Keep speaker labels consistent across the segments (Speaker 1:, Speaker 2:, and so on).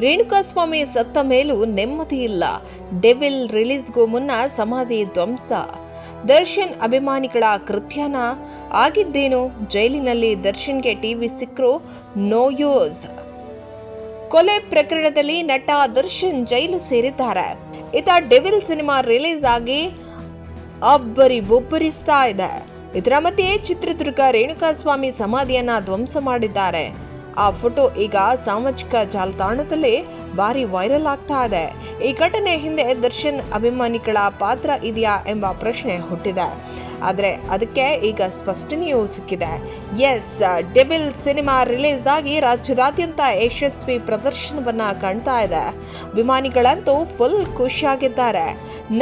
Speaker 1: ರೇಣುಕಾಸ್ವಾಮಿ ಸತ್ತ ಮೇಲೂ ನೆಮ್ಮದಿ ಇಲ್ಲ. ಡೆವಿಲ್ ರಿಲೀಸ್ಗೂ ಮುನ್ನ ಸಮಾಧಿ ಧ್ವಂಸ. ದರ್ಶನ್ ಅಭಿಮಾನಿಗಳ ಕೃತ್ಯನ ಆಗಿದ್ದೇನು? ಜೈಲಿನಲ್ಲಿ ದರ್ಶನ್ಗೆ ಟಿವಿ ಸಿಕ್ಕರು ನೋ ಯೂಸ್. ಕೊಲೆ ಪ್ರಕರಣದಲ್ಲಿ ನಟ ದರ್ಶನ್ ಜೈಲು ಸೇರಿದ್ದಾರೆ. ಇತ್ತ ಡೆವಿಲ್ ಸಿನಿಮಾ ರಿಲೀಸ್ ಆಗಿ ಬೊಬ್ಬರಿಸ್ತಾ ಇದೆ. ಇದರ ಮಧ್ಯೆ ಚಿತ್ರದುರ್ಗ ರೇಣುಕಾಸ್ವಾಮಿ ಸಮಾಧಿಯನ್ನ ಧ್ವಂಸ ಮಾಡಿದ್ದಾರೆ. ಆ ಫೋಟೋ ಈಗ ಸಾಮಾಜಿಕ ಜಾಲತಾಣದಲ್ಲಿ ಭಾರಿ ವೈರಲ್ ಆಗ್ತಾ ಇದೆ. ಈ ಘಟನೆ ಹಿಂದೆ ದರ್ಶನ್ ಅಭಿಮಾನಿಗಳ ಪಾತ್ರ ಇದೆಯಾ ಎಂಬ ಪ್ರಶ್ನೆ ಹುಟ್ಟಿದೆ. ಆದರೆ ಅದಕ್ಕೆ ಈಗ ಸ್ಪಷ್ಟನೆಯೂ ಸಿಕ್ಕಿದೆ. ಎಸ್, ಡೆವಿಲ್ ಸಿನಿಮಾ ರಿಲೀಸ್ ಆಗಿ ರಾಜ್ಯದಾದ್ಯಂತ ಯಶಸ್ವಿ ಪ್ರದರ್ಶನವನ್ನ ಕಾಣ್ತಾ ಇದೆ. ಅಭಿಮಾನಿಗಳಂತೂ ಫುಲ್ ಖುಷಿಯಾಗಿದ್ದಾರೆ.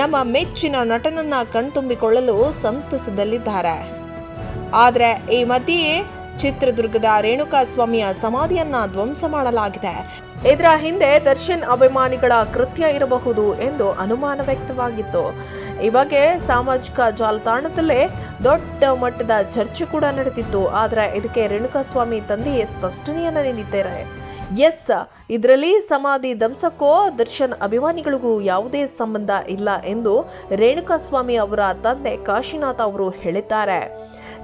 Speaker 1: ನಮ್ಮ ಮೆಚ್ಚಿನ ನಟನನ್ನ ಕಣ್ತುಂಬಿಕೊಳ್ಳಲು ಸಂತಸದಲ್ಲಿದ್ದಾರೆ. ಆದರೆ ಈ ಮಧ್ಯೆ ಚಿತ್ರದುರ್ಗದ ರೇಣುಕಾಸ್ವಾಮಿಯ ಸಮಾಧಿಯನ್ನ ಧ್ವಂಸ ಮಾಡಲಾಗಿದೆ. ಇದರ ಹಿಂದೆ ದರ್ಶನ್ ಅಭಿಮಾನಿಗಳ ಕೃತ್ಯ ಇರಬಹುದು ಎಂದು ಅನುಮಾನ ವ್ಯಕ್ತವಾಗಿತ್ತು. ಈ ಬಗ್ಗೆ ಸಾಮಾಜಿಕ ಜಾಲತಾಣದಲ್ಲೇ ದೊಡ್ಡ ಮಟ್ಟದ ಚರ್ಚೆ ಕೂಡ ನಡೆದಿತ್ತು. ಆದರೆ ಇದಕ್ಕೆ ರೇಣುಕಾಸ್ವಾಮಿ ತಂದೆಯೇ ಸ್ಪಷ್ಟನೆಯನ್ನ ನೀಡಿದ್ದಾರೆ. ಎಸ್, ಇದರಲ್ಲಿ ಸಮಾಧಿ ಧ್ವಂಸಕ್ಕೂ ದರ್ಶನ್ ಅಭಿಮಾನಿಗಳಿಗೂ ಯಾವುದೇ ಸಂಬಂಧ ಇಲ್ಲ ಎಂದು ರೇಣುಕಾಸ್ವಾಮಿ ಅವರ ತಂದೆ ಕಾಶಿನಾಥ್ ಅವರು ಹೇಳಿದ್ದಾರೆ.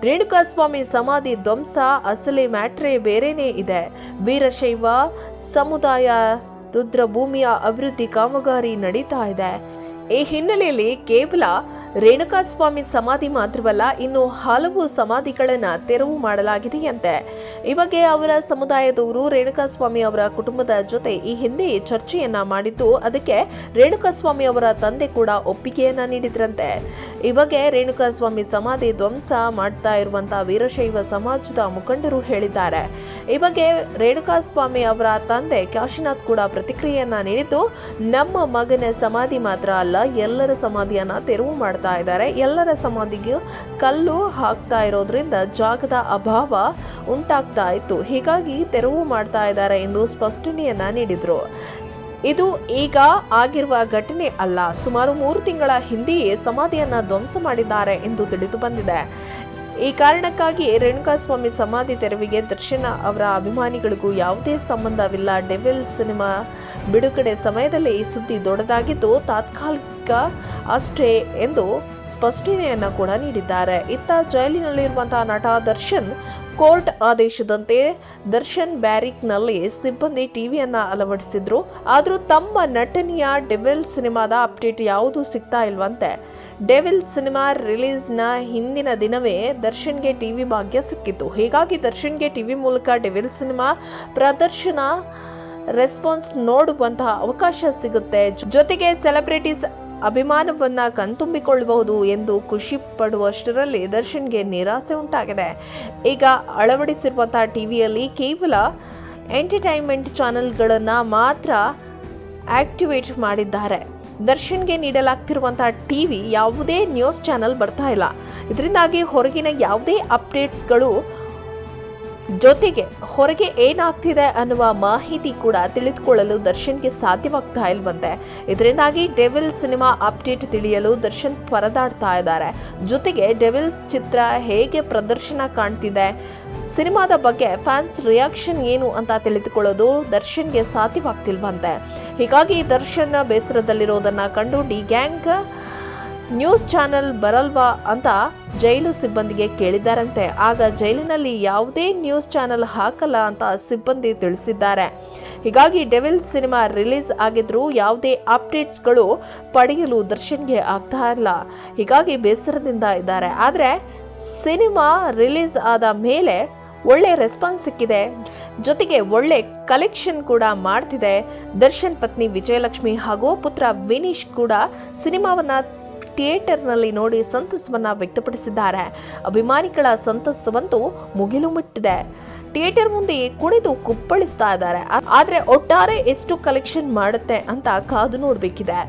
Speaker 1: ರೇಣುಕಾಸ್ವಾಮಿ ಸಮಾಧಿ ಧ್ವಂಸ ಅಸಲಿ ಮ್ಯಾಟ್ರೇ ಬೇರೆನೇ ಇದೆ. ವೀರಶೈವ ಸಮುದಾಯ ರುದ್ರಭೂಮಿಯ ಅಭಿವೃದ್ಧಿ ಕಾಮಗಾರಿ ನಡೀತಾ ಇದೆ. ಈ ಹಿನ್ನೆಲೆಯಲ್ಲಿ ಕೇವಲ ರೇಣುಕಾಸ್ವಾಮಿ ಸಮಾಧಿ ಮಾತ್ರವಲ್ಲ, ಇನ್ನು ಹಲವು ಸಮಾಧಿಗಳನ್ನು ತೆರವು ಮಾಡಲಾಗಿದೆಯಂತೆ. ಈ ಬಗ್ಗೆ ಅವರ ಸಮುದಾಯದವರು ರೇಣುಕಾಸ್ವಾಮಿ ಅವರ ಕುಟುಂಬದ ಜೊತೆ ಈ ಹಿಂದೆ ಚರ್ಚೆಯನ್ನ ಮಾಡಿದ್ದು, ಅದಕ್ಕೆ ರೇಣುಕಾಸ್ವಾಮಿ ಅವರ ತಂದೆ ಕೂಡ ಒಪ್ಪಿಗೆಯನ್ನ ನೀಡಿದ್ರಂತೆ. ಈ ಬಗ್ಗೆ ರೇಣುಕಾಸ್ವಾಮಿ ಸಮಾಧಿ ಧ್ವಂಸ ಮಾಡ್ತಾ ಇರುವಂತಹ ವೀರಶೈವ ಸಮಾಜದ ಮುಖಂಡರು ಹೇಳಿದ್ದಾರೆ. ಈ ಬಗ್ಗೆ ರೇಣುಕಾಸ್ವಾಮಿ ಅವರ ತಂದೆ ಕಾಶಿನಾಥ್ ಕೂಡ ಪ್ರತಿಕ್ರಿಯೆಯನ್ನ ನೀಡಿದ್ದು, ನಮ್ಮ ಮಗನ ಸಮಾಧಿ ಮಾತ್ರ ಅಲ್ಲ, ಎಲ್ಲರ ಸಮಾಧಿಯನ್ನ ತೆರವು ಮಾಡ್ತಾ ಇದ್ದಾರೆ. ಎಲ್ಲರ ಸಮಾಧಿಗೂ ಕಲ್ಲು ಹಾಕ್ತಾ ಇರೋದ್ರಿಂದ ಜಾಗದ ಅಭಾವ ಉಂಟಾಗ್ತಾ ಇತ್ತು. ಹೀಗಾಗಿ ತೆರವು ಮಾಡ್ತಾ ಇದ್ದಾರೆ ಎಂದು ಸ್ಪಷ್ಟನೆಯನ್ನ ನೀಡಿದ್ರು. ಇದು ಈಗ ಆಗಿರುವ ಘಟನೆ ಅಲ್ಲ. ಸುಮಾರು 3 ತಿಂಗಳ ಹಿಂದೆಯೇ ಸಮಾಧಿಯನ್ನ ಧ್ವಂಸ ಮಾಡಿದ್ದಾರೆ ಎಂದು ತಿಳಿದು ಬಂದಿದೆ. ಈ ಕಾರಣಕ್ಕಾಗಿ ರೇಣುಕಾಸ್ವಾಮಿ ಸಮಾಧಿ ತೆರವಿಗೆ ದರ್ಶನ್ ಅವರ ಅಭಿಮಾನಿಗಳಿಗೂ ಯಾವುದೇ ಸಂಬಂಧವಿಲ್ಲ. ಡೆವಿಲ್ ಸಿನಿಮಾ ಬಿಡುಗಡೆ ಸಮಯದಲ್ಲಿ ಈ ಸುದ್ದಿ ದೊಡ್ಡದಾಗಿದ್ದು, ತಾತ್ಕಾಲಿಕ ಅಷ್ಟೇ ಎಂದು ಸ್ಪಷ್ಟನೆಯನ್ನ ಕೂಡ ನೀಡಿದ್ದಾರೆ. ಇತ್ತ ಜೈಲಿನಲ್ಲಿರುವಂತಹ ನಟ ದರ್ಶನ್ ಕೋರ್ಟ್ ಆದೇಶದಂತೆ ದರ್ಶನ್ ಬ್ಯಾರಿಕ್ನಲ್ಲಿ ಸಿಬ್ಬಂದಿ ಟಿವಿಯನ್ನ ಅಳವಡಿಸಿದ್ರು. ಆದ್ರೂ ತಮ್ಮ ನಟನೆಯ ಡೆವಿಲ್ ಸಿನಿಮಾದ ಅಪ್ಡೇಟ್ ಯಾವುದೂ ಸಿಗ್ತಾ ಇಲ್ವಂತೆ. ಡೆವಿಲ್ ಸಿನಿಮಾ ರಿಲೀಸ್ನ ಹಿಂದಿನ ದಿನವೇ ದರ್ಶನ್ಗೆ ಟಿವಿ ಭಾಗ್ಯ ಸಿಕ್ಕಿತ್ತು. ಹೀಗಾಗಿ ದರ್ಶನ್ಗೆ ಟಿವಿ ಮೂಲಕ ಡೆವಿಲ್ ಸಿನಿಮಾ ಪ್ರದರ್ಶನ ರೆಸ್ಪಾನ್ಸ್ ನೋಡುವಂತಹ ಅವಕಾಶ ಸಿಗುತ್ತೆ. ಜೊತೆಗೆ ಸೆಲೆಬ್ರಿಟೀಸ್ ಅಭಿಮಾನವನ್ನ ಕಣ್ತುಂಬಿಕೊಳ್ಳಬಹುದು ಎಂದು ಖುಷಿ ಪಡುವಷ್ಟರಲ್ಲಿ ದರ್ಶನ್ಗೆ ನಿರಾಸೆ ಉಂಟಾಗಿದೆ. ಈಗ ಅಳವಡಿಸಿರುವಂತಹ ಟಿವಿಯಲ್ಲಿ ಕೇವಲ ಎಂಟರ್ಟೈನ್ಮೆಂಟ್ ಚಾನೆಲ್ಗಳನ್ನು ಮಾತ್ರ ಆಕ್ಟಿವೇಟ್ ಮಾಡಿದ್ದಾರೆ. ದರ್ಶನ್ಗೆ ನೀಡಲಾಗ್ತಿರುವಂತಹ ಟಿವಿ ಯಾವುದೇ ನ್ಯೂಸ್ ಚಾನೆಲ್ ಬರ್ತಾ ಇಲ್ಲ. ಇದರಿಂದಾಗಿ ಹೊರಗಿನ ಯಾವುದೇ ಅಪ್ಡೇಟ್ಸ್ಗಳು ಜೊತೆಗೆ ಹೊರಗೆ ಏನಾಗ್ತಿದೆ ಅನ್ನುವ ಮಾಹಿತಿ ಕೂಡ ತಿಳಿದುಕೊಳ್ಳಲು ದರ್ಶನ್ಗೆ ಸಾಧ್ಯವಾಗ್ತಾ ಇಲ್ವಂತೆ. ಇದರಿಂದಾಗಿ ಡೆವಿಲ್ ಸಿನಿಮಾ ಅಪ್ಡೇಟ್ ತಿಳಿಯಲು ದರ್ಶನ್ ಪರದಾಡ್ತಾ ಇದ್ದಾರೆ. ಜೊತೆಗೆ ಡೆವಿಲ್ ಚಿತ್ರ ಹೇಗೆ ಪ್ರದರ್ಶನ ಕಾಣ್ತಿದೆ, ಸಿನಿಮಾದ ಬಗ್ಗೆ ಫ್ಯಾನ್ಸ್ ರಿಯಾಕ್ಷನ್ ಏನು ಅಂತ ತಿಳಿದುಕೊಳ್ಳೋದು ದರ್ಶನ್ಗೆ ಸಾಧ್ಯವಾಗ್ತಿಲ್ವಂತೆ. ಹೀಗಾಗಿ ದರ್ಶನ್ ಬೇಸರದಲ್ಲಿರೋದನ್ನ ಕಂಡು ಡಿ ಗ್ಯಾಂಗ್ ನ್ಯೂಸ್ ಚಾನೆಲ್ ಬರಲ್ವಾ ಅಂತ ಜೈಲು ಸಿಬ್ಬಂದಿಗೆ ಕೇಳಿದ್ದಾರಂತೆ. ಆಗ ಜೈಲಿನಲ್ಲಿ ಯಾವುದೇ ನ್ಯೂಸ್ ಚಾನೆಲ್ ಹಾಕಲ್ಲ ಅಂತ ಸಿಬ್ಬಂದಿ ತಿಳಿಸಿದ್ದಾರೆ. ಹೀಗಾಗಿ ಡೆವಿಲ್ ಸಿನಿಮಾ ರಿಲೀಸ್ ಆಗಿದ್ರೂ ಯಾವುದೇ ಅಪ್ಡೇಟ್ಸ್ಗಳು ಪಡೆಯಲು ದರ್ಶನ್ಗೆ ಆಗ್ತಾ ಇಲ್ಲ. ಹೀಗಾಗಿ ಬೇಸರದಿಂದ ಇದ್ದಾರೆ. ಆದರೆ ಸಿನಿಮಾ ರಿಲೀಸ್ ಆದ ಮೇಲೆ ಒಳ್ಳೆ ರೆಸ್ಪಾನ್ಸ್ ಸಿಕ್ಕಿದೆ. ಜೊತೆಗೆ ಒಳ್ಳೆ ಕಲೆಕ್ಷನ್ ಕೂಡ ಮಾಡ್ತಿದೆ. ದರ್ಶನ್ ಪತ್ನಿ ವಿಜಯಲಕ್ಷ್ಮಿ ಹಾಗೂ ಪುತ್ರ ವಿನೀಶ್ ಕೂಡ ಸಿನಿಮಾವನ್ನ ಥಿಯೇಟರ್ನಲ್ಲಿ ನೋಡಿ ಸಂತಸವನ್ನ ವ್ಯಕ್ತಪಡಿಸಿದ್ದಾರೆ. ಅಭಿಮಾನಿಗಳ ಸಂತಸವಂತೂ ಮುಗಿಲು ಮುಟ್ಟಿದೆ. ಥಿಯೇಟರ್ ಮುಂದೆ ಕುಣಿದು ಕುಪ್ಪಳಿಸ್ತಾ ಇದ್ದಾರೆ. ಆದರೆ ಒಟ್ಟಾರೆ ಎಷ್ಟು ಕಲೆಕ್ಷನ್ ಮಾಡುತ್ತೆ ಅಂತ ಕಾದು ನೋಡಬೇಕಿದೆ.